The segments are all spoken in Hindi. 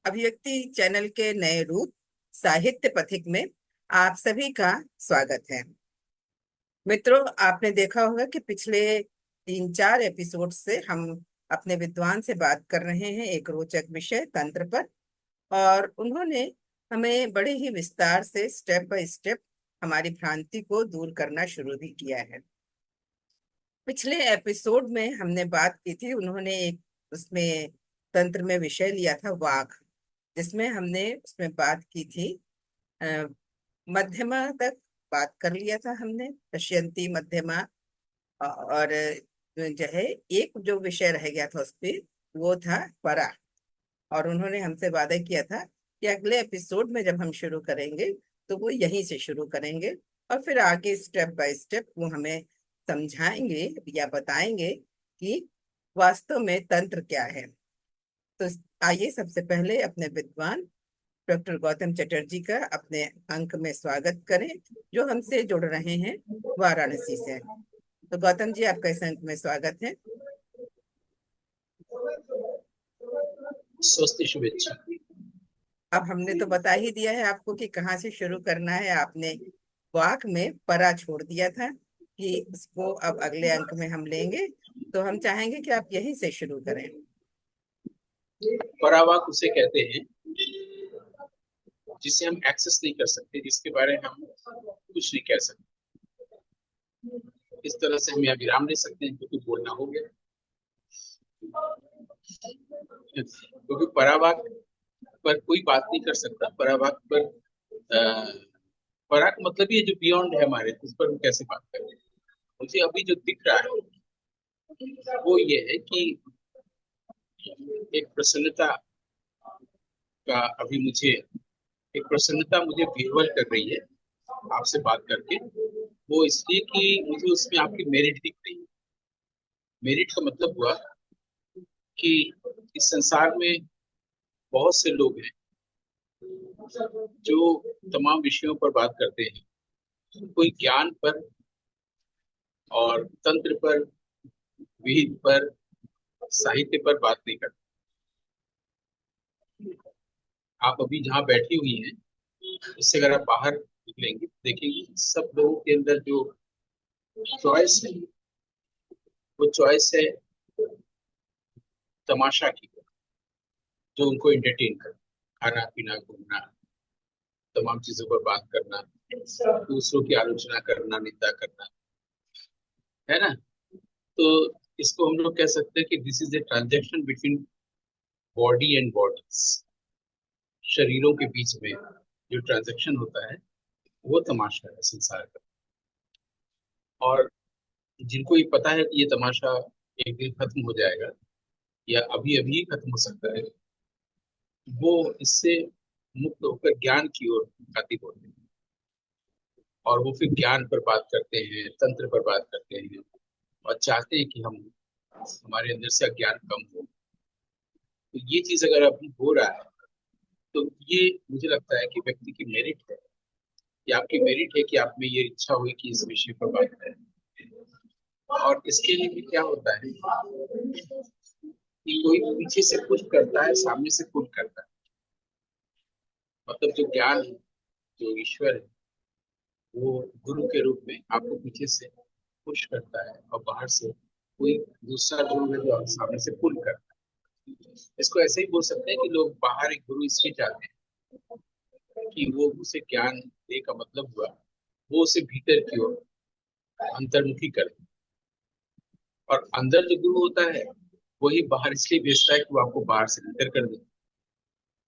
अभिव्यक्ति चैनल के नए रूप साहित्य पथिक में आप सभी का स्वागत है। मित्रों, आपने देखा होगा कि पिछले 3-4 एपिसोड से हम अपने विद्वान से बात कर रहे हैं एक रोचक विषय तंत्र पर। और उन्होंने हमें बड़े ही विस्तार से स्टेप बाय स्टेप हमारी भ्रांति को दूर करना शुरू भी किया है। पिछले एपिसोड में हमने बात की थी, उन्होंने एक उसमें तंत्र में विषय लिया था वाक, जिसमें हमने उसमें बात की थी अ, मध्यमा तक बात कर लिया था हमने, पश्यंती मध्यमा। और जो है एक जो विषय रह गया था उस पे, वो था परा। और उन्होंने हमसे वादा किया था कि अगले एपिसोड में जब हम शुरू करेंगे तो वो यहीं से शुरू करेंगे, और फिर आगे स्टेप बाय स्टेप वो हमें समझाएंगे या बताएंगे कि वास्तव में तंत्र क्या है। तो आइए सबसे पहले अपने विद्वान डॉक्टर गौतम चटर्जी का अपने अंक में स्वागत करें, जो हमसे जुड़ रहे हैं वाराणसी से। तो गौतम जी, आपका इस अंक में स्वागत है। स्वस्ति शुभेच्छा। अब हमने तो बता ही दिया है आपको कि कहाँ से शुरू करना है। आपने वाक में परा छोड़ दिया था कि इसको अब अगले अंक में हम लेंगे, तो हम चाहेंगे कि आप यहीं से शुरू करें। परावाक उसे कहते हैं जिसे हम एक्सेस नहीं कर सकते, जिसके बारे में हम कुछ नहीं कह सकते। इस तरह से हम यहाँ विराम ले सकते हैं क्योंकि बोलना हो गया। क्योंकि परावाक पर कोई बात नहीं कर सकता। परावाक पर पराग मतलब ये जो बियॉन्ड है हमारे, उस पर हम कैसे बात करें। मुझे अभी जो दिख रहा है वो ये है कि एक प्रसन्नता का अभी मुझे एक प्रसन्नता मुझे विह्वल कर रही है आपसे बात करके। वो इसलिए कि मुझे उसमें आपकी मेरिट दिख रही है। मेरिट का मतलब हुआ कि इस संसार में बहुत से लोग हैं जो तमाम विषयों पर बात करते हैं, कोई ज्ञान पर और तंत्र पर, विधि पर, साहित्य पर बात नहीं करते। आप अभी जहाँ बैठी हुई हैं, उससे अगर आप बाहर निकलेंगे देखेंगे सब लोगों के अंदर जो चॉइस है, वो चॉइस है तमाशा की, जो उनको एंटरटेन कर, खाना पीना, घूमना, तमाम चीजों पर बात करना, दूसरों की आलोचना करना, निंदा करना, है ना। तो इसको हम लोग कह सकते हैं कि this is a transaction between body and bodies. शरीरों के बीच में जो ट्रांजेक्शन होता है वो तमाशा है संसार का। और जिनको ये पता है कि ये तमाशा एक दिन खत्म हो जाएगा या अभी अभी खत्म हो सकता है, वो इससे मुक्त होकर ज्ञान की ओर खातिर होते हैं। और वो फिर ज्ञान पर बात करते हैं, तंत्र पर बात करते हैं, और चाहते हैं कि हम हमारे अंदर से अज्ञान कम हो। तो ये चीज अगर अभी हो रहा है तो ये मुझे लगता है कि व्यक्ति की मेरिट है, या आपकी मेरिट है कि आप में ये इच्छा हुई कि इस विषय पर बात करें। और इसके लिए भी क्या होता है कि कोई पीछे से पुश करता है, सामने से पुश करता है। मतलब जो ज्ञान है, जो ईश्वर है, वो गुरु के रूप में आपको पीछे से पुश करता है, और बाहर से कोई दूसरा गुरु है जो सामने से पुल करता है। इसको ऐसे ही बोल सकते हैं कि लोग बाहर एक गुरु इसलिए चाहते हैं कि वो उसे ज्ञान दे, का मतलब हुआ वो उसे भीतर की ओर अंतर्मुखी करे। और अंदर जो गुरु होता है वही बाहर इसलिए भेजता है कि वो आपको बाहर से भीतर कर दे।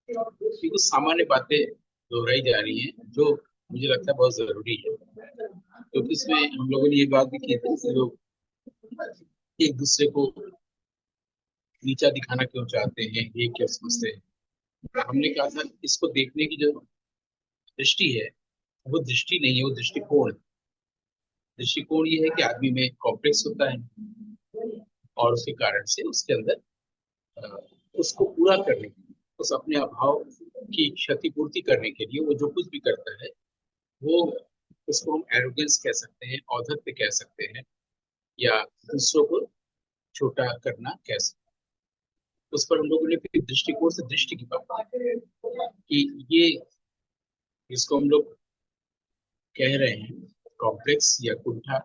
ये कुछ सामान्य बातें दोहराई जा रही हैं जो मुझे लगता है बहुत जरूरी है, क्योंकि इसमें हम लोगों ने ये बात भी की थी कि लोग एक दूसरे को नीचा दिखाना क्यों चाहते हैं, ये क्या समझते हैं। हमने कहा था इसको देखने की जो दृष्टि है वो दृष्टि नहीं है, वो दृष्टिकोण है। दृष्टिकोण ये है कि आदमी में कॉम्प्लेक्स होता है, और उसके कारण से उसके अंदर अ, उसको पूरा करने के लिए, उस अपने अभाव की क्षतिपूर्ति करने के लिए वो जो कुछ भी करता है, वो उसको हम एरोगेंस कह सकते हैं, औद्धत्य कह सकते हैं, या दूसरों को छोटा करना कह सकते उस पर हम लोगों ने फिर दृष्टिकोण से दृष्टि की बात की कि ये जिसको हम लोग कह रहे हैं कॉम्प्लेक्स या कुंठा,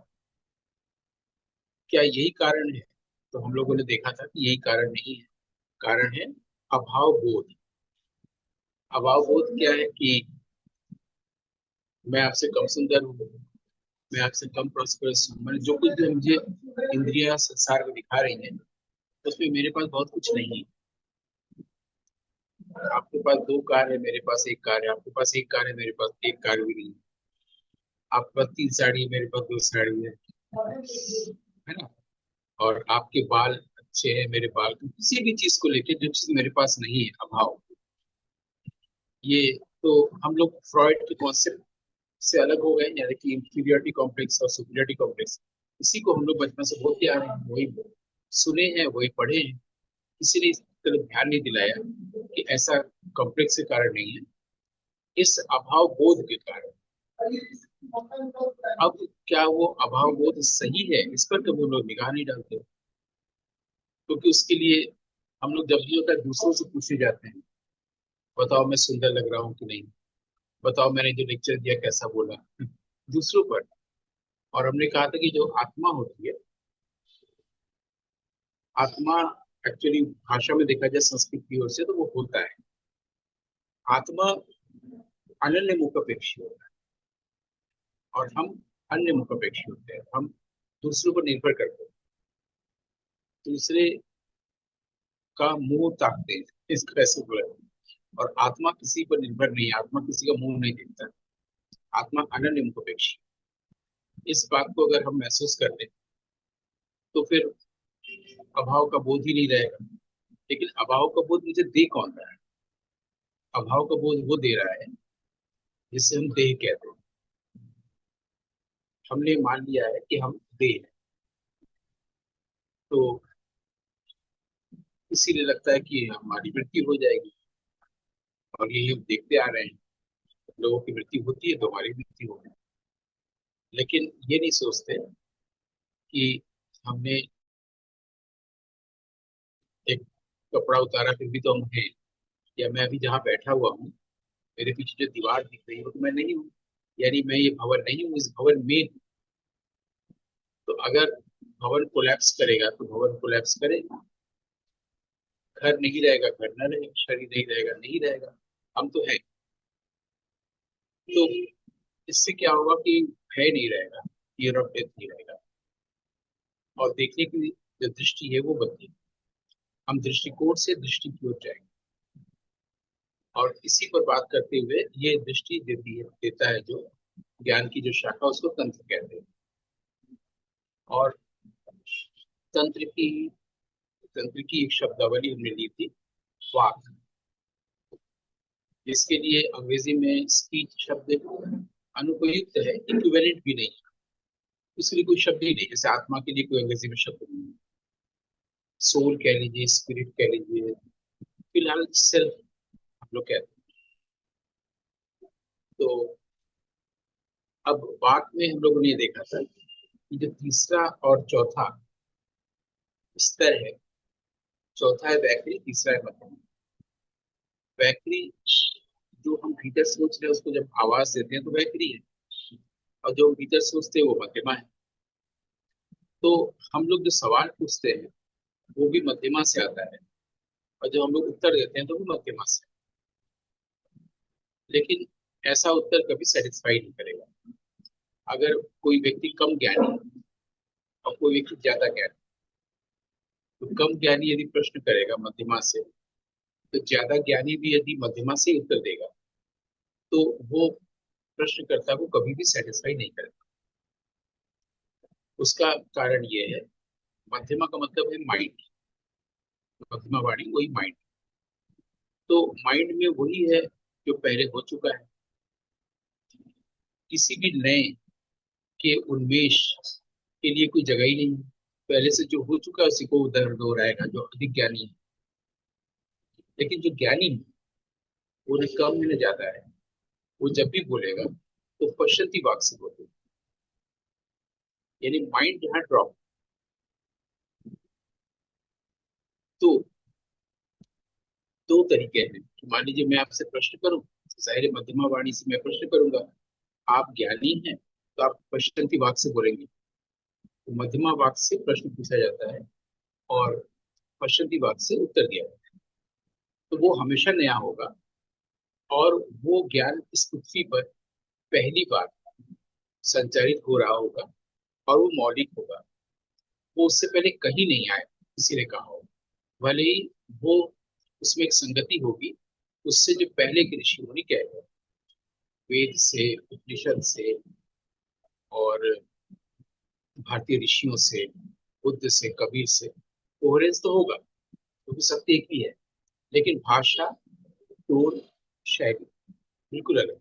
क्या यही कारण है? तो हम लोगों ने देखा था कि यही कारण नहीं है। कारण है अभाव बोध। अभाव बोध क्या है कि मैं आपसे कम सुंदर हूँ, मैं आपसे कम प्रॉस्परस हूँ, मैंने जो कुछ भी मुझे इंद्रियां संसार में दिखा रही हैं उसमें मेरे पास बहुत कुछ नहीं है। आपके पास दो कार है, मेरे पास एक कार है। आपके पास एक कार है, मेरे पास एक कार भी नहीं है। आपके पास तीन साड़ी है, मेरे पास दो साड़ी है ना? और आपके बाल अच्छे हैं, मेरे बाल, किसी भी चीज को लेके जो चीज मेरे पास नहीं है, अभाव। ये तो हम लोग फ्रॉइड के कॉन्सेप्ट से अलग हो गए, यानी कि इंफीरियरिटी कॉम्प्लेक्स और सुपीरियरिटी कॉम्प्लेक्स। इसी को हम लोग बचपन से बोलते आ रहे हैं, वही सुने हैं, वही पढ़े हैं। किसी ने इस तरह ध्यान नहीं दिलाया कि ऐसा कॉम्प्लेक्स के कारण नहीं है, इस अभाव बोध के कारण। अब क्या वो अभाव बोध सही है, इस पर कभी हम लोग निगाह नहीं डालते, क्योंकि उसके लिए हम लोग जब भी होता है दूसरों से पूछे जाते हैं, बताओ मैं सुंदर लग रहा हूँ कि नहीं, बताओ मैंने जो लेक्चर दिया कैसा बोला, दूसरों पर। और हमने कहा था कि जो आत्मा होती है, आत्मा एक्चुअली भाषा में देखा जाए संस्कृत की ओर से तो वो होता है, आत्मा अनन्य मुखापेक्षी होता है और हम अन्य मुखापेक्षी होते हैं। हम दूसरों पर निर्भर करते हैं, दूसरे का मुंह ताकते हैं, इसको ऐसे बोला। और आत्मा किसी पर निर्भर नहीं है, आत्मा किसी का मुंह नहीं देखता। आत्मा अनन्य मुखापेक्षी। इस बात को अगर हम महसूस कर लें तो फिर अभाव का बोध ही नहीं रहेगा। लेकिन अभाव का बोध मुझे दे कौन रहा है? अभाव का बोध वो दे रहा है जिसे हम देह कहते हैं। हमने मान लिया है कि हम देह हैं, तो इसीलिए लगता है कि हमारी मृत्यु हो जाएगी। और यही हम देखते आ रहे हैं, लोगों की मृत्यु होती है तो हमारी मृत्यु होगी। लेकिन ये नहीं सोचते कि हमने एक कपड़ा उतारा फिर भी तो हम हैं। या मैं अभी जहाँ बैठा हुआ हूँ, मेरे पीछे जो दीवार दिख रही है वो तो मैं नहीं हूँ, यानी मैं ये भवन नहीं हूँ, इस भवन में हूँ। तो अगर भवन कोलैप्स करेगा तो भवन कोलैप्स करेगा, घर नहीं रहेगा, घर न रहेगा, शरीर नहीं रहेगा, नहीं रहेगा, हम तो है। तो इससे क्या होगा कि भय नहीं रहेगा, फियर ऑफ डेथ नहीं रहेगा, और देखने की जो दृष्टि है वो बदलेगी। हम दृष्टिकोण से दृष्टि की ओर जाएंगे। और इसी पर बात करते हुए ये दृष्टि देती है, देता है जो ज्ञान की जो शाखा, उसको तंत्र कहते हैं। और तंत्र की तंत्र की एक शब्दावली हमने ली थी, वाक, जिसके लिए अंग्रेजी में स्पीच शब्द अनुपयुक्त है, इक्विवेलेंट भी नहीं है। उसके लिए कोई शब्द ही नहीं, जैसे आत्मा के लिए कोई अंग्रेजी में शब्द नहीं है। सोल कह लीजिए, स्पिरिट कह लीजिए, फिलहाल सेल्फ हम लोग कहते हैं। तो अब वाक में हम लोगों ने ये देखा था कि जो तीसरा और चौथा स्तर है, चौथा है वैखरी, तीसरा है मध्यमा। वैखरी जो हम भीतर सोच रहे हैं उसको जब आवाज देते हैं तो वैखरी है, और जो हम भीतर सोचते हैं वो मध्यमा है। तो हम लोग जो सवाल पूछते हैं वो भी मध्यमा से आता है, और जो हम लोग उत्तर देते हैं तो भी मध्यमा से। लेकिन ऐसा उत्तर कभी सेटिस्फाई नहीं करेगा। अगर कोई व्यक्ति कम ज्ञानी है और कोई व्यक्ति ज्यादा ज्ञानी, तो कम ज्ञानी यदि प्रश्न करेगा मध्यमा से, तो ज्यादा ज्ञानी भी यदि मध्यमा से उत्तर देगा तो वो प्रश्नकर्ता को कभी भी सेटिस्फाई नहीं करेगा। उसका कारण ये है, मध्यमा का मतलब है माइंड। मध्यमा वाणी वही माइंड। तो माइंड में वही है जो पहले हो चुका है। किसी भी नए के उन्मेष के लिए कोई जगह ही नहीं है। पहले से जो हो चुका है उसी को उधर दोहराएगा जो अधिक ज्ञानी है। लेकिन जो ज्ञानी है वो न कम है न ज्यादा है, वो जब भी बोलेगा तो पश्चंती वाक से बोलेगा, यानी माइंड जहाँ ड्रॉप। तो दो तरीके हैं कि मान लीजिए मैं आपसे प्रश्न करूं, जाहिर है मध्यमा वाणी से मैं प्रश्न करूंगा, आप ज्ञानी हैं तो आप पश्चिमी वाक से बोलेंगे। तो मध्यमा वाक से प्रश्न पूछा जाता है और पश्चिमी वाक से उत्तर दिया जाता है। तो वो हमेशा नया होगा और वो ज्ञान इस पृथ्वी पर पहली बार संचारित हो रहा होगा और वो मौलिक होगा। वो उससे पहले कहीं नहीं आया, किसी ने कहा हो, भले ही वो उसमें एक संगति होगी उससे जो पहले के ऋषि मुनि कह गए, वेद से, उपनिषद से और भारतीय ऋषियों से, बुद्ध से, कबीर से कोहेरेंस तो होगा क्योंकि सत्य एक ही है, लेकिन भाषा, टोन, शैली बिल्कुल अलग,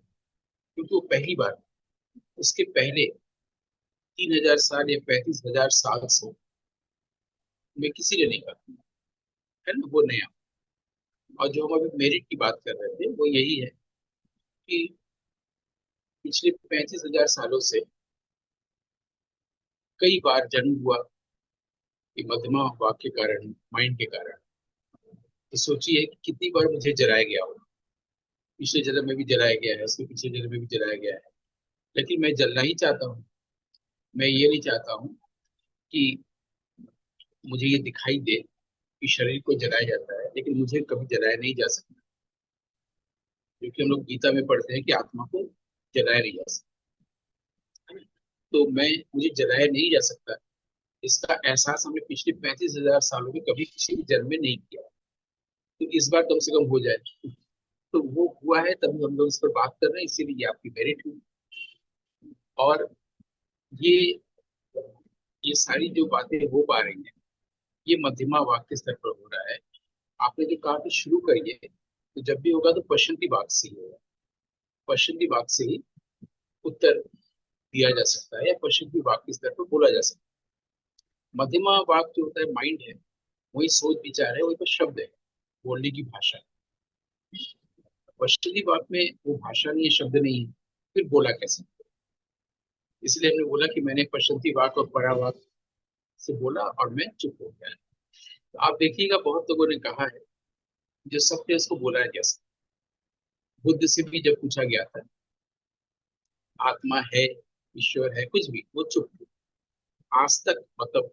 क्योंकि वो पहली बार, उसके पहले 3,000 साल या 35,000 साल से मैं किसी ने नहीं कहा, है ना, वो नया। और जो हम अभी मेरिट की बात कर रहे थे वो यही है कि पिछले 35,000 सालों से कई बार जन्म हुआ कि मध्यमा वाक के कारण, माइंड के कारण। तो सोचिए कि कितनी बार मुझे जलाया गया हो, पिछले जन्म में भी जलाया गया है, उसके पिछले जन्म में भी जलाया गया है, लेकिन मैं जलना ही चाहता हूँ। मैं ये नहीं चाहता हूँ कि मुझे ये दिखाई दे कि शरीर को जलाया जाता है, लेकिन मुझे कभी जलाया नहीं जा सकता, क्योंकि हम लोग गीता में पढ़ते हैं कि आत्मा को जलाया नहीं जा सकता, है ना? तो मुझे जलाया नहीं जा सकता, इसका एहसास हमने पिछले 35,000 सालों में कभी किसी भी जन्म में नहीं किया। तो इस बार कम से कम हो जाए। तो वो हुआ है तभी हम लोग इस पर बात कर रहे हैं, इसीलिए ये आपकी मेरिट हुई। और ये ये सारी जो बातें हो पा रही हैं, ये मध्यमा वाक के स्तर पर हो रहा है। आपने जो कहा कि शुरू करिए, तो जब भी होगा तो पश्चिमी वाक से ही होगा, पश्चिमी वाक से ही उत्तर दिया जा सकता है या पश्चिमी वाक के स्तर पर बोला जा सकता है। मध्यमा वाक जो होता है माइंड है, वही सोच विचार है, वही पर शब्द है, बोलने की भाषा है। पश्चिमी वाक में वो भाषा नहीं है, शब्द नहीं है, फिर बोला कैसे? इसलिए हमने बोला कि मैंने पश्चिमी वाक और परावाक से बोला और मैं चुप हो गया। तो आप देखिएगा बहुत लोगों ने कहा है जो सत्य है उसको बोला है कैसे। बुद्ध से भी जब पूछा गया था आत्मा है, ईश्वर है, कुछ भी, वो चुप थे। आज तक मतलब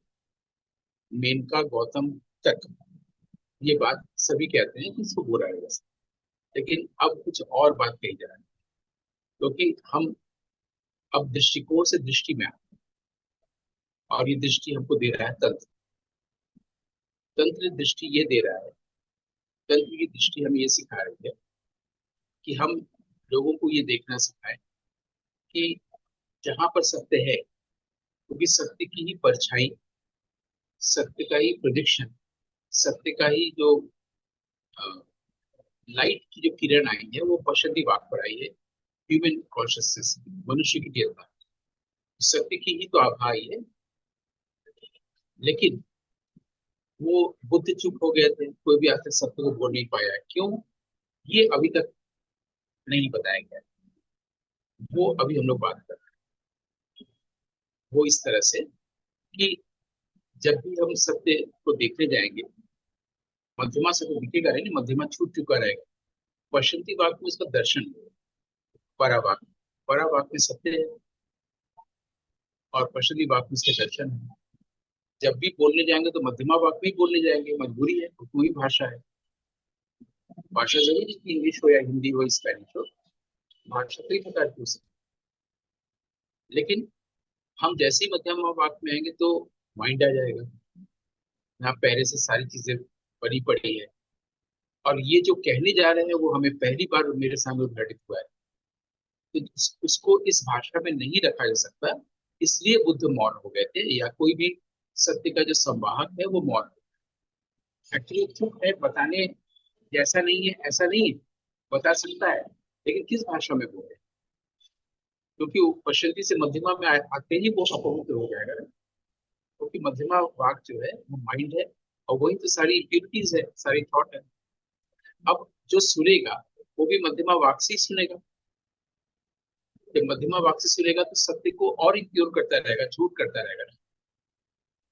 मेनका, गौतम तक ये बात सभी कहते हैं कि इसको बोला है वैसे, लेकिन अब कुछ और बात कही जा रही है, क्योंकि हम अब दृष्टिकोण से दृष्टि में आते हैं और ये दृष्टि हमको दे रहा है तंत्र। तंत्र दृष्टि ये दे रहा है, तंत्र की दृष्टि हमें ये सिखा रही है कि हम लोगों को ये देखना सिखाए कि जहां पर सत्य है, क्योंकि सत्य की ही परछाई, सत्य का ही प्रोजेक्शन, सत्य का ही जो लाइट की जो किरण आई है वो पश्चिमी वाक पर आई है, ह्यूमन कॉन्शियसनेस, मनुष्य की चेतना, सत्य की ही तो आभा आई है। लेकिन वो बुद्ध चुप हो गए थे, कोई भी आज तक सत्य को बोल नहीं पाया है, क्यों? ये अभी तक नहीं बताया गया, वो अभी हम लोग बात कर रहे हैं। वो इस तरह से कि जब भी हम सत्य को देखने जाएंगे, मध्यमा से तो दिखेगा नहीं, मध्यमा छूट चुका रहेगा, पश्चिमी वाक में उसका दर्शन होगा। परावाक, परावाक में सत्य है और पश्चिमी वाक में उसके दर्शन है। जब भी बोलने जाएंगे तो मध्यमा वाक में ही बोलने जाएंगे, मजबूरी है, वही भाषा है। भाषा जरूरी नहीं कि इंग्लिश हो या हिंदी हो, स्पेनिश हो, भाषा कई प्रकार की हो सकती है। लेकिन हम जैसे ही मध्यमा वाक में आएंगे तो माइंड आ जाएगा, यहाँ पहले से सारी चीजें बनी पड़ी है, और ये जो कहने जा रहे हैं वो हमें पहली बार मेरे सामने उद्घाटित हुआ है। तो उसको इस भाषा में नहीं रखा जा सकता, इसलिए बुद्ध मौन हो गए थे, या कोई भी सत्य का जो संवाहक है वो मौन। एक्चुअली चुप है, बताने जैसा नहीं है ऐसा नहीं है, बता सकता है, लेकिन किस भाषा में बोले, क्योंकि वो पश्चिमी से मध्यमा में आते ही वो अपवित्र हो जाएगा ना। क्योंकि मध्यमा वाक जो है वो माइंड है, और वही तो सारी एक्टिविटीज है, सारी थॉट है। अब जो सुनेगा वो भी मध्यमा वाक से ही सुनेगा। जब मध्यमा वाक से सुनेगा तो सत्य को और इग्नोर करता रहेगा, झूठ करता रहेगा।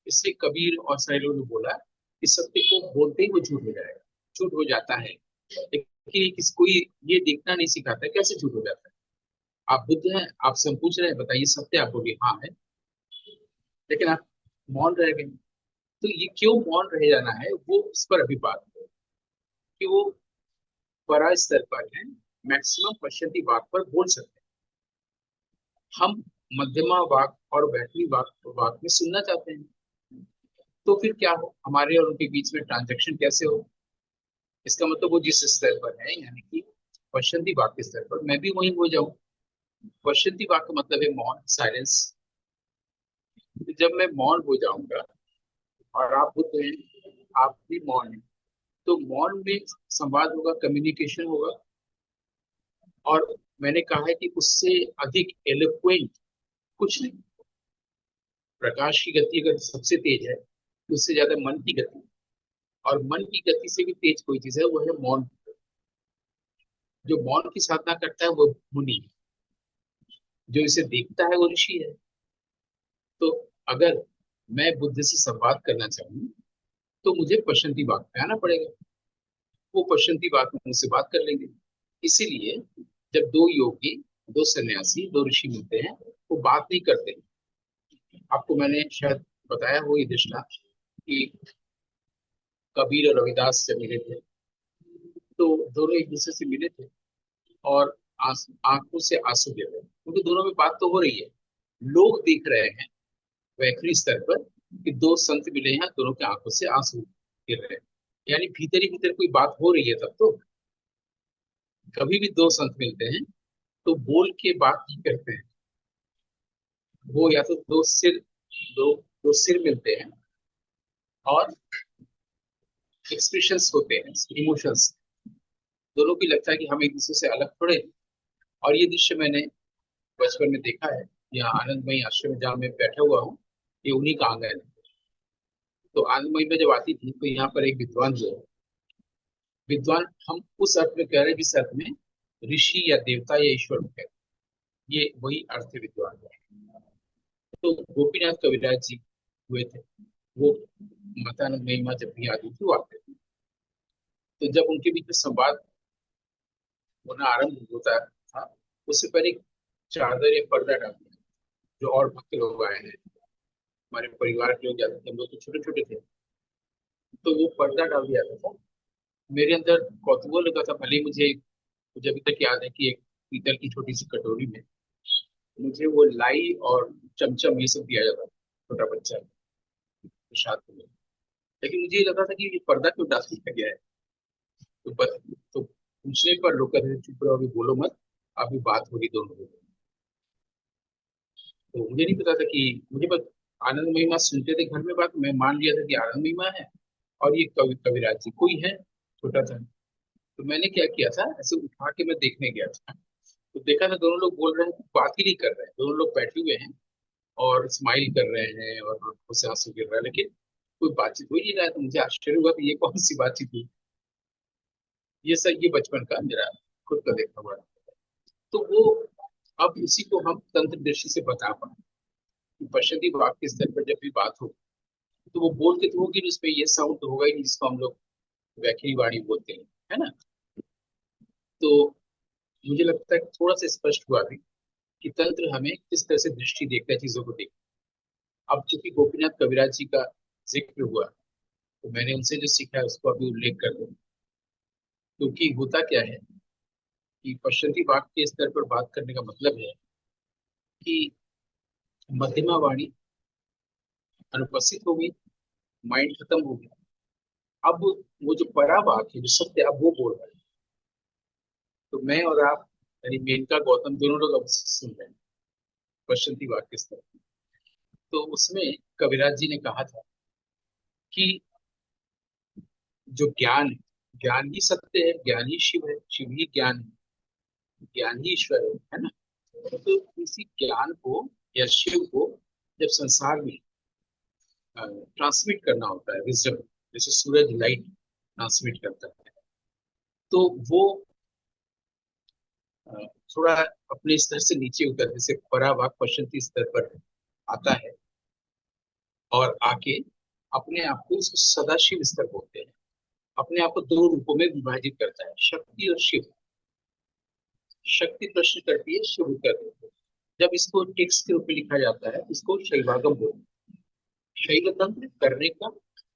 इसलिए कबीर और सारे लोगों ने बोला कि सत्य को बोलते ही वो झूठ हो जाएगा, झूठ हो जाता है। लेकिन किसी कोई ये देखना नहीं सिखाता है, कैसे झूठ हो जाता है। आप बुद्ध हैं, आपसे हम पूछ रहे हैं बताइए सत्य, आप बोलिए हाँ है, लेकिन आप मौन रह गए। तो ये क्यों मौन रह जाना है, वो इस पर अभी बात है कि वो बड़ा स्तर पर है, मैक्सिमम पश्चिमी वाक पर बोल सकते हैं। हम मध्यमा वाक और बैटरी वाक वाक में सुनना चाहते हैं। तो फिर क्या हो, हमारे और उनके बीच में ट्रांजेक्शन कैसे हो? इसका मतलब वो जिस स्तर पर है, यानी कि पश्चिमी वाक के स्तर पर, मैं भी वहीं हो जाऊं। पश्चिमी वाक का मतलब है मौन, साइलेंस। जब मैं मौन हो जाऊंगा और आप बुद्ध हैं, आप भी मौन हैं, तो मौन में संवाद होगा, कम्युनिकेशन होगा। और मैंने कहा है कि उससे अधिक एलोक्वेंट कुछ नहीं। प्रकाश की गति अगर सबसे तेज है तो उससे ज्यादा मन की गति, और मन की गति से भी तेज कोई चीज है, वो है मौन। जो मौन की साधना करता है वो मुनि है, जो इसे देखता है वो ऋषि है। तो अगर मैं बुद्ध से संवाद करना चाहूँ तो मुझे पश्चिमी बाग पे आना पड़ेगा। वो पश्चिमी बाग में मुझसे बात कर लेंगे। इसीलिए जब दो योगी, दो सन्यासी, दो ऋषि मिलते हैं, वो बात नहीं करते। आपको मैंने शायद बताया हो ये दृष्टांत कि कबीर और रविदास से मिले थे। तो दोनों एक दूसरे से मिले थे और आंखों से आंसू गिर रहे हैं, क्योंकि दोनों में बात तो हो रही है। लोग देख रहे हैं वैखरी स्तर पर कि दो संत मिले हैं, दोनों के आंखों से आंसू गिर रहे हैं, यानी भीतर ही भीतर कोई बात हो रही है। तब तो कभी भी दो संत मिलते हैं तो बोल के बात नहीं करते हैं। वो या तो दो सिर मिलते हैं और एक्सप्रेशंस होते हैं, इमोशंस। दोनों की लगता है कि हम एक दूसरे से अलग थोड़े हैं। और ये दृश्य मैंने बचपन में देखा है। यहाँ आनंदमयी आश्रम में जहाँ मैं बैठा हुआ हूँ, ये उन्हीं का आंगन है। तो आनंदमयी में जब आती थी तो यहाँ पर एक विद्वान जो है, विद्वान हम उस अर्थ में कह रहे हैं जिस अर्थ में ऋषि या देवता या ईश्वर को कहते हैं, ये वही अर्थ है विद्वान का। तो गोपीनाथ कविराज जी हुए थे। वो मतानंद महिमा जब भी आती थी वो आते थे। तो जब उनके बीच में संवाद होना आरंभ होता था, उससे पहले एक चादर या पर्दा डाल दिया। जो और भक्त लोग आए हैं, हमारे परिवार के लोग जाते थे, हम लोग तो छोटे छोटे थे, तो वो पर्दा डाल दिया जाता था। मेरे अंदर कौतूहल लगा था, भले ही मुझे अभी तक याद है कि एक पीतल की छोटी सी कटोरी में मुझे वो लाई और चमचम ये सब दिया जाता था, छोटा बच्चा प्रसाद के लिए। लेकिन मुझे ये लगा था कि ये पर्दा क्यों डाल दिया गया है। तो तो पूछने पर लोग कहते थे चुप रहो, अभी बोलो मत, अभी बात होगी दोनों में। तो मुझे नहीं पता था कि, मुझे बस आनंद महिमा सुनते थे घर में बात, मैं मान लिया था कि आनंद महिमा है और ये कविराज जी कोई है, छोटा था। तो मैंने क्या किया था, ऐसे उठा के मैं देखने गया था। तो देखा था दोनों लोग बोल रहे हैं, बात ही नहीं कर रहे हैं, दोनों लोग बैठे हुए हैं और स्माइल कर रहे हैं और आंखों से आंसू गिर रहा है, लेकिन कोई बातचीत हो ही नहीं रहा है। तो मुझे आश्चर्य हुआ कि ये कौन सी बातचीत हुई। ये सब ये बचपन का मेरा खुद का देखा हुआ है। तो वो, अब इसी को हम तंत्र दृष्टि से बता पाए कि पश्चिमी वाक के स्तर पर जब भी बात हो तो वो बोल के तो होगी, उसमें ये साउंड तो होगा ही नहीं जिसको हम लोग वैखरी वाणी बोलते हैं, है ना। तो मुझे लगता है कि थोड़ा सा स्पष्ट हुआ भी कि तंत्र हमें किस तरह से दृष्टि देखता है चीजों को देख। अब चूंकि गोपीनाथ कविराज जी का जिक्र हुआ, तो मैंने उनसे जो सीखा है उसको अभी उल्लेख कर दूं। क्योंकि होता क्या है कि पश्चिमी वाक के स्तर पर बात करने का मतलब है कि मध्यमा वाणी अनुपस्थित हो गई, माइंड खत्म हो गया। अब वो जो परा वाक है, जो सत्य, अब वो बोल रहा है। तो मैं और आप, यानी मेनका गौतम, दोनों लोग अब सुन रहे हैं पश्चिमी वाक के स्तर पर। तो उसमें कविराज जी ने कहा था कि जो ज्ञान है, ज्ञान ही सत्य है, ज्ञान ही शिव है, शिव ही ज्ञान है, ज्ञान ही ईश्वर है ना। तो इसी ज्ञान को या शिव को जब संसार में ट्रांसमिट करना होता है, विजडम, जैसे सूरज लाइट ट्रांसमिट करता है, तो वो अ, थोड़ा अपने स्तर से नीचे उतर, जैसे पराभाग पश्चिमी स्तर पर आता है और आके अपने आप को उसको सदाशिव स्तर बोलते हैं। अपने आप को दो रूपों में विभाजित करता है, शक्ति और शिव। शक्ति प्रश्न करती है, शिव उत्तर देते हैं। जब इसको टेक्स्ट के रूप में लिखा जाता है इसको शैवागम बोलते हैं। शैव तंत्र करने का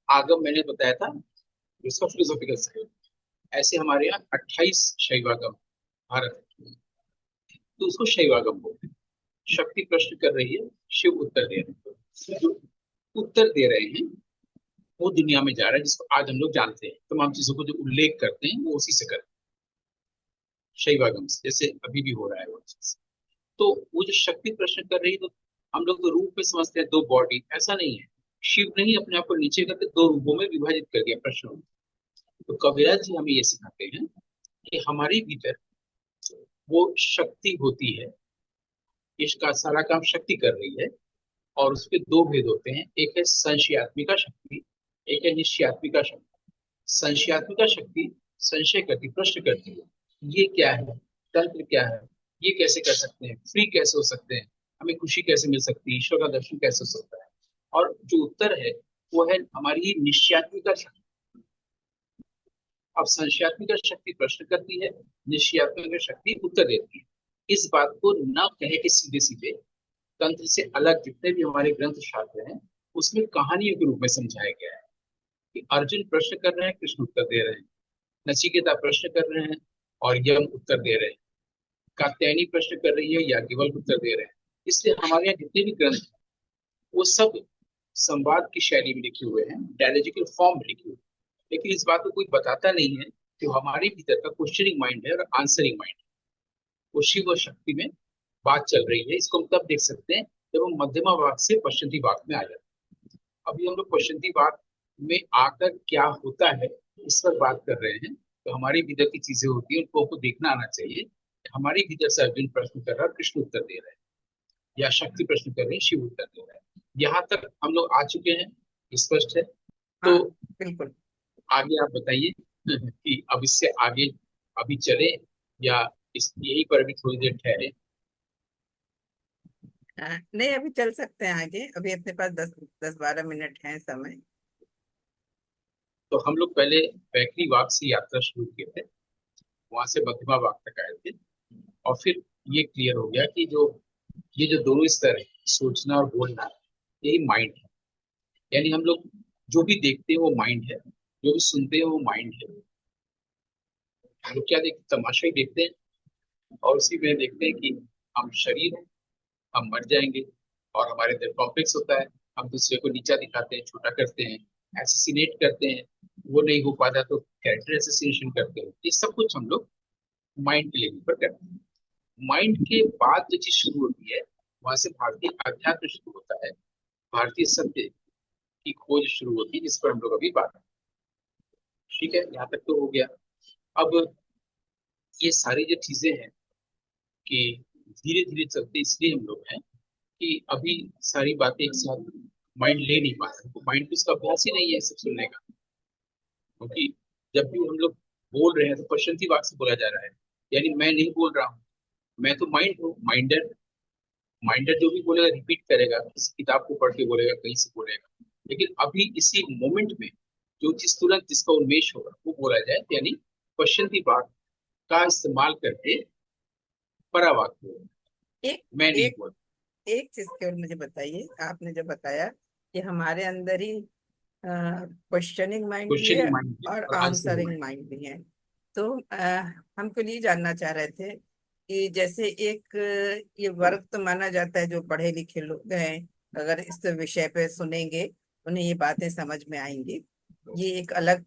आगम मैंने बताया था, इसका फिलोसॉफिकल साइड। ऐसे हमारे यहाँ 28 शैवागम भारत में, तो उसको शैवागम बोलते हैं। शक्ति प्रश्न कर रही है, शिव उत्तर दे रहे हैं। जो उत्तर दे रहे हैं वो दुनिया में जा रहा है, जिसको आज हम लोग जानते हैं। तमाम चीजों को जो उल्लेख करते हैं वो उसी से करते हैं, शैवागम से, जैसे अभी भी हो रहा है वो चीज। तो वो जो शक्ति प्रश्न कर रही है, तो हम लोग तो रूप में समझते हैं, दो बॉडी, ऐसा नहीं है। शिव ने ही अपने आप को नीचे करके दो रूपों में विभाजित कर दिया प्रश्नों में। तो कबीरदास जी हमें ये सिखाते हैं कि हमारे भीतर वो शक्ति होती है, इसका सारा काम शक्ति कर रही है। और उसके दो भेद होते हैं, एक है संशयात्मिका शक्ति, एक है निश्चयात्मिका शक्ति। संशयात्मिका शक्ति संशय करती, प्रश्न करती है, ये क्या है, तंत्र क्या है, ये कैसे कर सकते हैं, फ्री कैसे हो सकते हैं, हमें खुशी कैसे मिल सकती है, ईश्वर का दर्शन कैसे हो सकता है। और जो उत्तर है वो है हमारी निश्चयात्मिका शक्ति। अब संशयात्मिका शक्ति प्रश्न करती है, निश्चयात्मिका शक्ति उत्तर देती है। इस बात को न कहे कि सीधे सीधे तंत्र से अलग जितने भी हमारे ग्रंथ शास्त्र हैं उसमें कहानियों के रूप में समझाया गया है कि अर्जुन प्रश्न कर रहे हैं, कृष्ण उत्तर दे रहे हैं। नचिकेता प्रश्न कर रहे हैं और यम उत्तर दे रहे हैं। कात्यायनी प्रश्न कर रही है, याज्ञवल्क्य उत्तर दे रहे हैं। इसलिए हमारे यहाँ जितने भी ग्रंथ हैं वो सब संवाद की शैली में लिखे हुए हैं, डायलॉजिकल फॉर्म में लिखे हुए हैं। लेकिन इस बात को कोई बताता नहीं है कि हमारे भीतर का क्वेश्चनिंग माइंड है और आंसरिंग माइंड है। वो शिव और शक्ति में बात चल रही है। इसको हम तब देख सकते हैं जब हम मध्यमा वाक से पश्चिमी वाक में आ जाते हैं। अभी हम लोग पश्चिमी वाक में आकर क्या होता है इस पर बात कर रहे हैं। तो हमारे भीतर की चीजें होती है, उनको हमको देखना आना चाहिए। हमारे भीतर से अर्जुन प्रश्न कर रहा है, कृष्ण उत्तर दे रहे हैं, या शक्ति प्रश्न कर रहे हैं, शिव उत्तर दे रहे हैं। यहाँ तक हम लोग आ चुके हैं, स्पष्ट है। तो हाँ, बिल्कुल। आगे आप बताइए कि अब इससे आगे अभी चले या इस यही पर भी थोड़ी देर ठहरे। हाँ, नहीं, अभी चल सकते हैं आगे, अभी अपने पास 10-12 मिनट है समय। तो हम लोग पहले बैकरी वाक से यात्रा शुरू किए थे, वहां से मध्यमा वाक तक आए थे। और फिर ये क्लियर हो गया कि जो ये जो दोनों स्तर है, सोचना और बोलना, यही माइंड है। यानी हम लोग जो भी देखते हैं वो माइंड है, जो भी सुनते हैं वो माइंड है। हम लोग क्या देखते, तमाशा ही देखते हैं, और उसी में देखते हैं कि हम शरीर हैं, हम मर जाएंगे, और हमारे अंदर कॉम्प्लेक्स होता है। हम दूसरे को नीचा दिखाते हैं, छोटा करते हैं, एसोसिनेट करते हैं। वो नहीं हो पाता तो कैरेक्टर एसोसिएशन करते हैं। ये सब कुछ हम लोग माइंड के लेवल पर करते हैं। माइंड के बाद जो चीज शुरू होती है वहां से भारतीय अध्यात्म शुरू होता है, भारतीय सत्य की खोज शुरू होती है, जिस पर हम लोग अभी बात करें। ठीक है, यहाँ तक तो हो गया। अब ये सारी जो चीजें हैं कि धीरे धीरे चलते इसलिए हम लोग हैं कि अभी सारी बातें एक साथ माइंड ले नहीं पा रहा है। तो माइंड को इसका अभ्यास ही नहीं है सब सुनने का। क्योंकि जब भी हम लोग बोल रहे हैं तो पश्चिमी वाक से बोला जा रहा है, यानी मैं नहीं बोल रहा हूँ, मैं तो माइंड हूँ। माइंडर माइंडर जो भी बोलेगा रिपीट करेगा, किसी किताब को पढ़ के बोलेगा, कहीं से बोलेगा। लेकिन अभी इसी मोमेंट में जो चीज तुरंत जिसका उन्मेष होगा वो बोला जाए, यानी पश्चिमी वाक का इस्तेमाल करके परावाक बोलना। एक मैं नहीं एक बोल। एक चीज केवल मुझे बताइए, आपने जो बताया कि हमारे अंदर ही क्वेश्चनिंग माइंड भी है क्वेश्चनिंग माइंड है और और आंसरिंग आंसरिंग माइंड। माइंड भी है। तो हम तो ये जानना चाह रहे थे कि जैसे एक ये वर्ग तो माना जाता है, जो पढ़े लिखे लोग हैं अगर इस विषय पे सुनेंगे उन्हें ये बातें समझ में आएंगी। ये एक अलग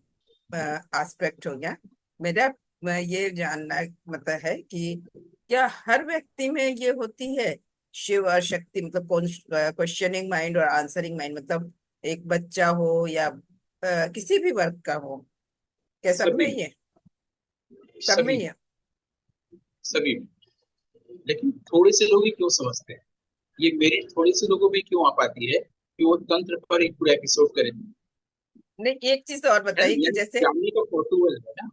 एस्पेक्ट हो गया। मेरा ये जानना मतलब है कि क्या हर व्यक्ति में ये होती है शिव और शक्ति, मतलब क्वेश्चनिंग माइंड और आंसरिंग माइंड, मतलब एक बच्चा हो या किसी भी वर्ग का हो, क्या सब में सभी में, ही है? सब में सभी ही में, है? सभी में। लेकिन थोड़े से लोग ही क्यों समझते हैं, ये मेरी थोड़े से लोगों में क्यों आ पाती है कि वो तंत्र पर एक पूरा एपिसोड करें। नहीं, एक चीज और है ना, बताइए कि यानी जैसे, फैमिली का कौतूहल है ना।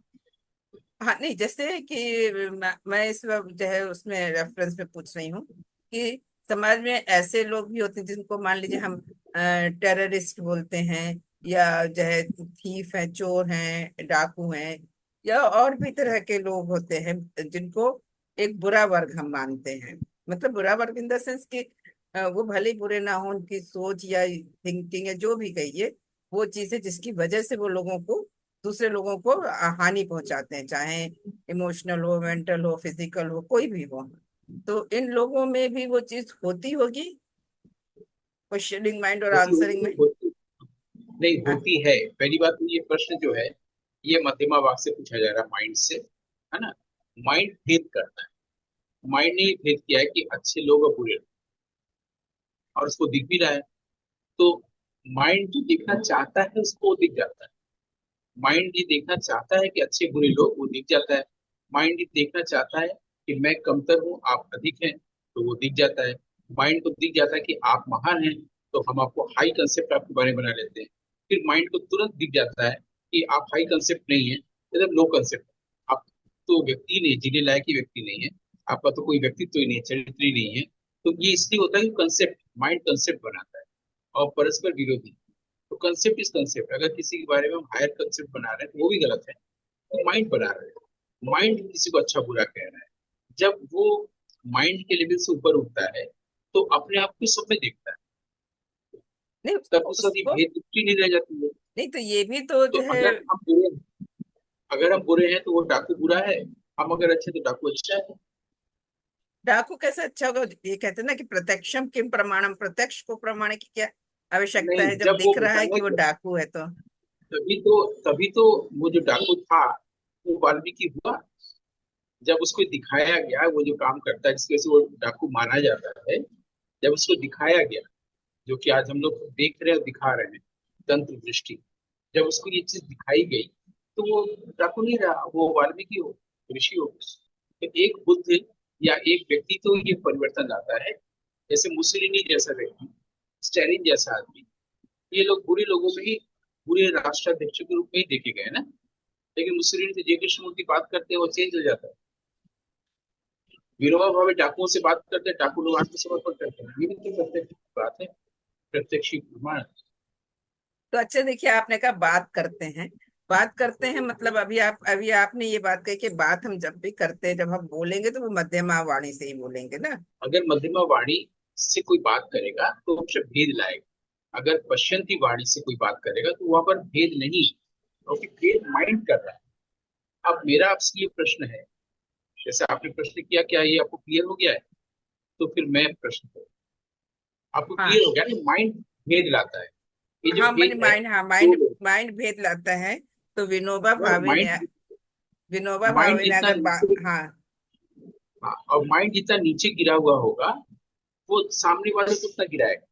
हाँ, नहीं, जैसे कि मैं इस वक्त जो है उसमें रेफरेंस में पूछ रही हूँ कि समाज में ऐसे लोग भी होते हैं जिनको मान लीजिए हम टेररिस्ट बोलते हैं, या जो है थीफ है, चोर हैं, डाकू हैं, या और भी तरह के लोग होते हैं जिनको एक बुरा वर्ग हम मानते हैं। मतलब बुरा वर्ग इन द सेंस कि वो भले ही बुरे ना हो, उनकी सोच या थिंकिंग है जो भी कहिए, वो चीजें जिसकी वजह से वो लोगों को, दूसरे लोगों को हानि पहुंचाते हैं, चाहे इमोशनल हो, मेंटल हो, फिजिकल हो, कोई भी हो। तो इन लोगों में भी वो चीज होती होगी, क्वेश्चनिंग माइंड और होती आंसरिंग होती में। होती नहीं हाँ, होती है। पहली बात तो ये प्रश्न जो है ये मध्यमा वाक से पूछा जा रहा है, माइंड से, है ना। माइंड भेद करता है। माइंड ने ये भेद किया है कि अच्छे लोग और बुरे लोग, और उसको दिख भी रहा है। तो माइंड जो देखना चाहता है उसको वो दिख जाता है। माइंड ये देखना चाहता है कि अच्छे बुरे लोग, वो दिख जाता है। माइंड ये देखना चाहता है कि मैं कमतर हूँ, आप अधिक हैं, तो वो दिख जाता है। माइंड को दिख जाता है कि आप महान हैं, तो हम आपको हाई कंसेप्ट आपके बारे में बना लेते हैं। फिर माइंड को तुरंत दिख जाता है कि आप हाई कंसेप्ट नहीं है, एकदम लो कंसेप्ट। आप तो व्यक्ति नहीं, जीने लायक ही व्यक्ति नहीं है, आपका तो कोई व्यक्तित्व ही नहीं है, चरित्र ही नहीं है। तो ये इसलिए होता है कि कंसेप्ट, माइंड कंसेप्ट बनाता है, और परस्पर विरोधी। तो कंसेप्ट इज कंसेप्ट, अगर किसी के बारे में हम हायर कंसेप्ट बना रहे हैं तो वो भी गलत है। तो माइंड बना रहे हैं, माइंड किसी को अच्छा बुरा कह रहा है। जब वो माइंड के लेवल से ऊपर उठता है तो अपने आप को सब में देखता है। नहीं तब उस वक्त ये उसको, भेद बुद्धि नहीं रह जाती है। नहीं तो ये भी तो तो जो है। अगर हम बुरे हैं तो वो डाकू बुरा है, हम अगर अच्छे तो डाकू अच्छा है। डाकू कैसे अच्छा होगा? ये कहते हैं ना कि प्रत्यक्षम किम प्रमाणम, प्रत्यक्ष को प्रमाण की क्या आवश्यकता नहीं, है जब जब वो दिख रहा है बताया कि वो गया, डाकू है तो। तभी तो वो जो डाकू था वो वाल्मीकि हुआ। जब उसको दिखाया गया वो जो काम करता है जिसकी वजह से वो डाकू माना जाता है, जब उसको दिखाया गया, जो कि आज हम लोग देख रहे हैं और दिखा रहे हैं, तंत्र दृष्टि, जब उसको ये चीज दिखाई गई तो वो डाकू नहीं रहा, वो वाल्मीकि हो, ऋषि हो। तो एक बुद्ध या एक व्यक्ति तो ये परिवर्तन लाता है। जैसे मुसलिनी जैसा व्यक्ति, स्टैलिन जैसा आदमी, ये लोग बुरे लोगों में ही, बुरे राष्ट्राध्यक्ष के रूप में ही देखे गए ना। लेकिन मुसलिनी से जे कृष्णमूर्ति बात करते हैं वो चेंज हो जाता है। विनोबा भावे डाकुओं से बात करते हैं, डाकू लोग आत्मसमर्पण करते हैं। ये भी तो प्रत्यक्ष बात है, प्रत्यक्ष प्रमाण। तो अच्छा देखिए, आपने कहा बात करते हैं, बात करते हैं मतलब अभी आपने ये बात कही कि बात हम जब भी करते हैं, जब हम बोलेंगे तो वो मध्यमा वाणी से ही बोलेंगे ना। अगर मध्यमा वाणी से कोई बात करेगा तो उससे भेद लाएगा। अगर पश्चंती वाणी से कोई बात करेगा तो वहां पर भेद नहीं, क्योंकि भेद माइंड कर रहा है। अब मेरा आपसे ये प्रश्न है, जैसे आपने प्रश्न किया, क्या ये आपको क्लियर हो गया है? तो फिर मैं प्रश्न करूं, आपको हाँ, क्लियर हो गया ना, माइंड भेद लाता है। ये जो हाँ मैंने भेद है माइंड, हाँ दो माइंड, लोग, माइंड भेद लाता है। तो विनोबा और भावे ने, माइंड, विनोबा माइंड भावे ने जितना अगर नीचे, हाँ। हाँ, और माइंड जितना नीचे गिरा हुआ होगा वो सामने वाले को उतना गिराएगा।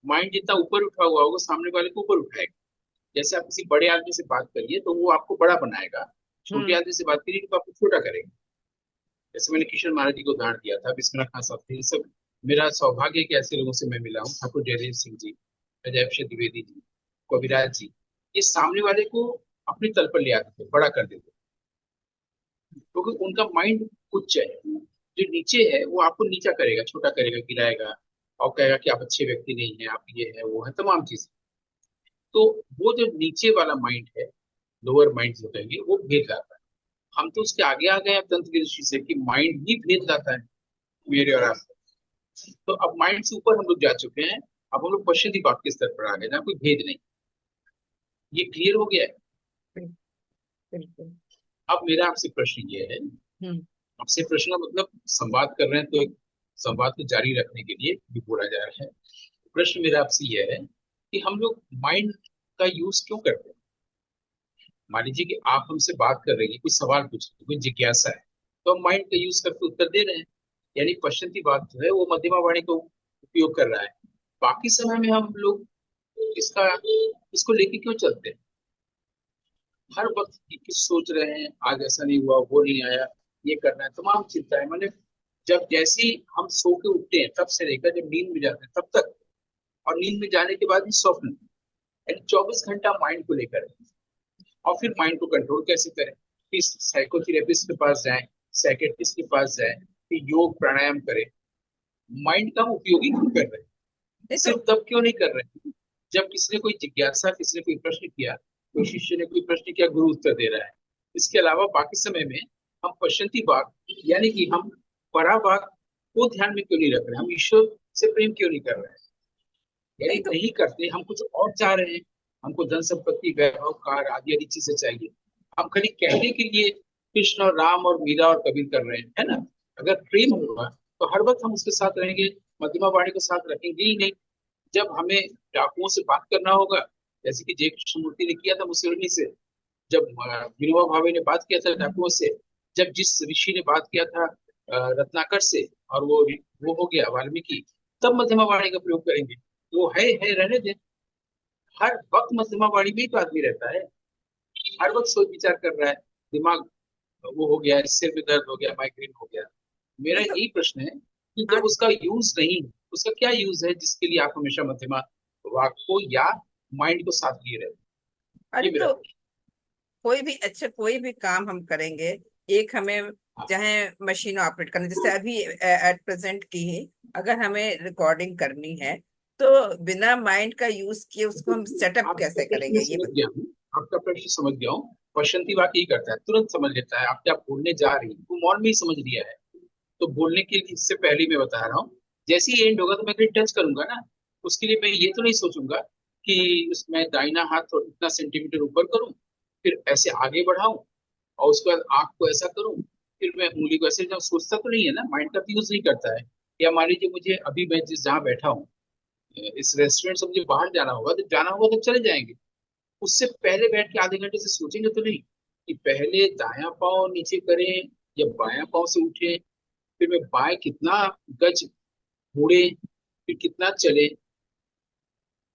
माइंड जितना ऊपर उठा हुआ होगा सामने वाले को ऊपर उठाएगा। जैसे आप किसी बड़े आदमी से बात करिए तो वो आपको बड़ा बनाएगा, छोटे हम्म। आदमी से बात करिए तो आपको छोटा करेगा। जैसे मैंने किशन महाराज जी को उदाहरण दिया था, विश्वनाथ खान साहब थे, ये सब मेरा सौभाग्य है कि ऐसे लोगों से मैं मिला हूँ। ठाकुर जयदेव सिंह जी, अजय द्विवेदी जी, कविराज जी, ये सामने वाले को अपने तल पर ले आते थे, बड़ा कर देते थे, क्योंकि उनका माइंड उच्च है। जो नीचे है वो आपको नीचा करेगा, छोटा करेगा, गिराएगा, और कहेगा कि आप अच्छे व्यक्ति नहीं है, आप ये है वो है, तमाम चीजें। तो वो जो नीचे वाला माइंड है, लोअर माइंड जो कहेंगे, वो भेद लाता है। हम तो उसके आगे आ गए हैं तंत्र की दृष्टि से कि माइंड ही भेद लाता है, मेरे और आप। तो अब माइंड से ऊपर हम लोग जा चुके हैं। अब हम लोग पश्चिमी बात के स्तर पर आ गए जहाँ कोई भेद नहीं। ये क्लियर हो गया है। बिल्कुल। अब मेरा आपसे प्रश्न ये है, हम्म। आपसे प्रश्न मतलब संवाद कर रहे हैं तो एक संवाद को जारी रखने के लिए भी बोला जा रहा है। प्रश्न मेरा आपसे यह है कि हम लोग माइंड का यूज क्यों करते हैं? मान लीजिए कि आप हमसे बात कर रही हैं, कोई सवाल पूछ रहे हैं, कोई जिज्ञासा है, तो हम माइंड का यूज करके उत्तर दे रहे हैं। यानी पश्चिमी बात जो है वो मध्यमा वाणी का उपयोग कर रहा है। बाकी समय में हम लोग इसका, इसको लेके क्यों चलते हैं? हर वक्त किस सोच रहे हैं, आज ऐसा नहीं हुआ, वो नहीं आया, ये करना है, तमाम चिंता है। मैंने जब जैसे ही हम सो के उठते हैं तब से लेकर जब नींद में जाते हैं तब तक, और नींद में जाने के बाद भी स्वप्न, यानी 24 घंटा माइंड को लेकर है। और फिर माइंड को कंट्रोल कैसे करें? फिर साइकोथेरेपिस्ट के पास जाएं, साइकेट्रिस्ट के पास जाएं, फिर योग प्राणायाम करें। माइंड का हम उपयोग ही क्यों कर रहे हैं? नहीं तो सिर्फ तब क्यों नहीं कर रहे हैं जब किसी ने कोई जिज्ञासा, किसी ने कोई प्रश्न किया, कोई शिष्य ने कोई प्रश्न किया, गुरु उत्तर दे रहा है। इसके अलावा बाकी समय में हम पश्यंती भाग, यानी कि हम पराभाग को ध्यान में क्यों नहीं रख रहे, हम ईश्वर से प्रेम क्यों नहीं कर रहे हैं, यानी नहीं तो नहीं करते, हम कुछ और चाह रहे हैं। हमको धन संपत्ति, वैभव, कार आदि आदि चीजें चाहिए। हम खाली कहने के लिए कृष्ण और राम और मीरा और कबीर कर रहे हैं, है ना। अगर प्रेम होगा तो हर वक्त हम उसके साथ रहेंगे, मध्यमा वाणी को साथ रखेंगे ही नहीं। जब हमें डाकुओं से बात करना होगा, जैसे कि जय कृष्णमूर्ति ने किया था मुसोलिनी से, जब विनोबा भावे ने बात किया था डाकुओं से, जब जिस ऋषि ने बात किया था रत्नाकर से, और वो हो गया वाल्मीकि, तब मध्यमा वाणी का प्रयोग करेंगे। वो है रहने दे। हर वक्त मध्यमा वाणी में ही तो आदमी रहता है, हर वक्त सोच विचार कर रहा है, दिमाग वो हो गया है, सिर में दर्द हो गया, माइग्रेन हो गया। मेरा नहीं तो यही प्रश्न है कि हाँ। जब उसका यूज नहीं है, उसका क्या यूज है जिसके लिए आप हमेशा मध्यमा वाक को या माइंड को साथ लिए रहते हैं? अरे ये मेरा तो प्रश्न कोई भी काम हम करेंगे, एक हमें है। चाहे मशीन ऑपरेट करना, जैसे अभी एट प्रेजेंट की ही अगर हमें रिकॉर्डिंग करनी है, तो बिना माइंड का यूज किए उसको हम सेटअप आपका कैसे प्रश्न करेंगे, मैं ये समझ बता। गया हूँ, आपका प्रश्न समझ गया हूँ। बसंती वाक यही करता है, तुरंत समझ लेता है आप क्या बोलने जा रही हैं, वो मौन में ही समझ लिया है। तो बोलने के लिए इससे पहले मैं बता रहा हूँ, जैसे ही एंड होगा तो मैं कहीं टच करूंगा ना, उसके लिए मैं ये तो नहीं सोचूंगा कि उसमें दाहिना हाथ और इतना सेंटीमीटर ऊपर करूं, फिर ऐसे आगे बढ़ाऊं, और उसके बाद आंख को ऐसा करूं, फिर मैं उंगली को ऐसे, जब सोचता तो नहीं है ना, माइंड का तो यूज नहीं करता है। या मान लीजिए मुझे अभी, मैं जिस जहाँ बैठा हूँ, इस रेस्टोरेंट से मुझे बाहर जाना होगा तो चले जाएंगे। उससे पहले बैठ के आधे घंटे से सोचेंगे तो नहीं कि पहले दायां पाँव नीचे करें या बायां पाँव से उठे, फिर मैं बाएं कितना गज मुड़े, फिर कितना चले,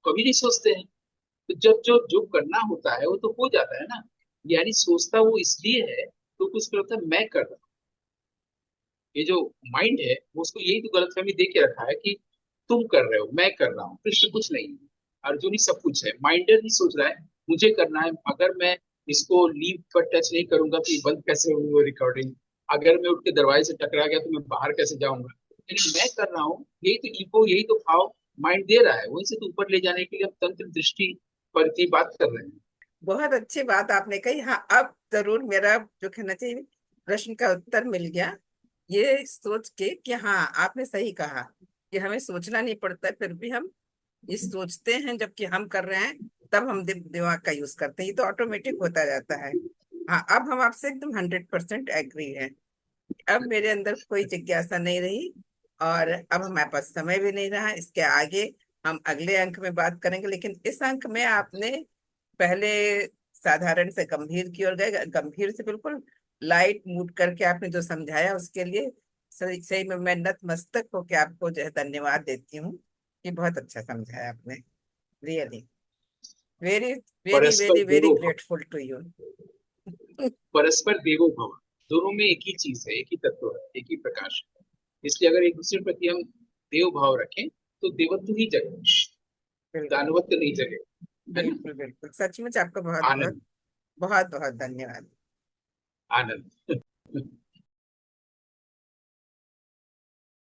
कभी नहीं सोचते हैं। तो जब जो जो करना होता है वो तो हो जाता है ना। यानी सोचता वो इसलिए है तो कुछ लगता है मैं कर रहा हूँ। ये जो माइंड है वो उसको यही तो गलतफहमी दे के रखा है कि तुम कर रहे हो, मैं कर रहा हूँ, कृष्ण कुछ नहीं है, अर्जुन ही सब कुछ है। माइंडर ही सोच रहा है मुझे करना है, अगर मैं इसको लीव पर टच नहीं करूंगा तो ये बंद कैसे होगी वो रिकॉर्डिंग, अगर मैं उठ के दरवाजे से टकरा गया तो मैं बाहर कैसे जाऊंगा। लेकिन मैं कर रहा हूँ, यही तो ईगो, यही तो भाव माइंड दे रहा है, वहीं से तो ऊपर ले जाने के लिए हम तंत्र दृष्टि पर की बात कर रहे हैं। बहुत अच्छी बात आपने कही। हाँ, अब जरूर मेरा जो कहना चाहिए प्रश्न का उत्तर मिल गया, ये सोच के कि हाँ, आपने सही कहा कि हमें सोचना नहीं पड़ता, फिर भी हम ये सोचते हैं, जबकि हम कर रहे हैं तब हम दिमाग का यूज करते हैं, ये तो ऑटोमेटिक होता जाता है। हाँ, अब हम आपसे एकदम 100% एग्री हैं। अब मेरे अंदर कोई जिज्ञासा नहीं रही, और अब हमारे पास समय भी नहीं रहा। इसके आगे हम अगले अंक में बात करेंगे, लेकिन इस अंक में आपने पहले साधारण से गंभीर की ओर गए, गंभीर से बिल्कुल लाइट मूड करके आपने जो समझाया उसके लिए सही सही में मैं नतमस्तक होकर आपको जो है धन्यवाद देती हूँ कि बहुत अच्छा समझाया आपने। रियली वेरी वेरी परस्पर वेरी वेरी देवो भव, ग्रेटफुल टू यू। परस्पर देवो भव, दोनों में एक ही चीज है, एक ही तत्व है, एक ही प्रकाश है। इसलिए अगर एक दूसरे के प्रति हम देव भाव रखें तो देवत्व ही जगे, बिल्कुल दानवत्व नहीं जगे, है ना। बिल्कुल बिल्कुल, सचमुच आपका बहुत बहुत आनंद, बहुत बहुत धन्यवाद। आनंद।